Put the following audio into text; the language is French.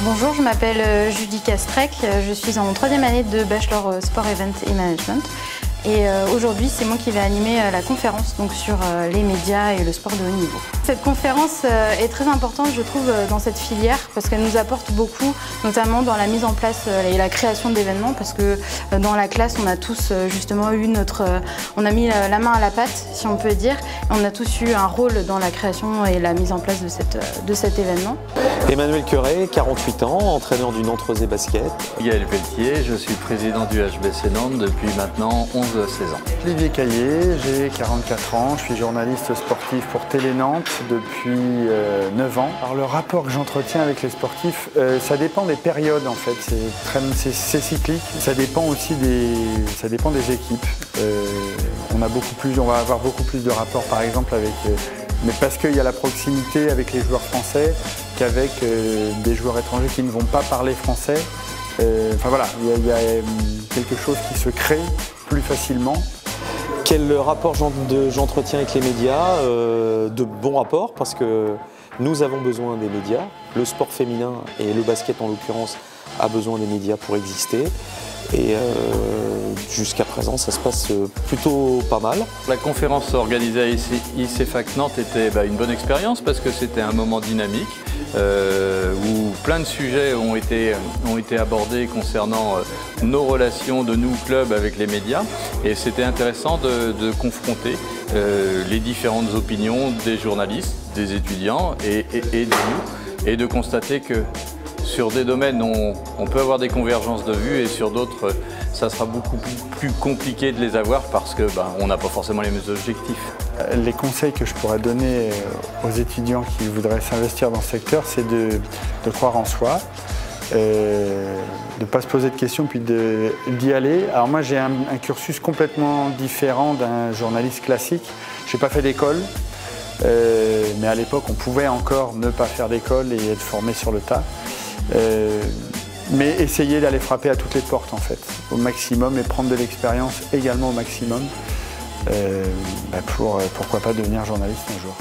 Bonjour, je m'appelle Julie Castrec, je suis en 3e année de Bachelor Sport Event et Management. Et aujourd'hui, c'est moi qui vais animer la conférence donc, sur les médias et le sport de haut niveau. Cette conférence est très importante, je trouve, dans cette filière parce qu'elle nous apporte beaucoup, notamment dans la mise en place et la création d'événements parce que dans la classe, on a tous justement eu on a mis la main à la pâte, si on peut dire. On a tous eu un rôle dans la création et la mise en place de cet événement. Emmanuel Queuret, 48 ans, entraîneur du Nantes Rosé Basket. Gaël Pelletier, je suis président du HBC Nantes depuis maintenant 11 à 16 ans. Olivier Caillé, j'ai 44 ans, je suis journaliste sportif pour Télé Nantes depuis 9 ans. Alors le rapport que j'entretiens avec les sportifs, ça dépend des périodes en fait, c'est cyclique. Ça dépend aussi des équipes. On va avoir beaucoup plus de rapports par exemple avec... mais parce qu'il y a la proximité avec les joueurs français qu'avec des joueurs étrangers qui ne vont pas parler français. Enfin voilà, il y a quelque chose qui se crée plus facilement. Quel rapport j'entretiens avec les médias? De bons rapports parce que nous avons besoin des médias. Le sport féminin et le basket en l'occurrence a besoin des médias pour exister. Et jusqu'à présent, ça se passe plutôt pas mal. La conférence organisée à ICFAC Nantes était une bonne expérience parce que c'était un moment dynamique où plein de sujets ont été abordés concernant nos relations de nous, clubs, avec les médias. Et c'était intéressant de confronter les différentes opinions des journalistes, des étudiants et de nous, et de constater que sur des domaines, on peut avoir des convergences de vues et sur d'autres, ça sera beaucoup plus compliqué de les avoir parce qu'on n'a pas forcément les mêmes objectifs. Les conseils que je pourrais donner aux étudiants qui voudraient s'investir dans ce secteur, c'est de croire en soi, de ne pas se poser de questions puis d'y aller. Alors moi j'ai un cursus complètement différent d'un journaliste classique. Je n'ai pas fait d'école, mais à l'époque on pouvait encore ne pas faire d'école et être formé sur le tas. Mais essayer d'aller frapper à toutes les portes en fait, au maximum et prendre de l'expérience également au maximum pour pourquoi pas devenir journaliste un jour.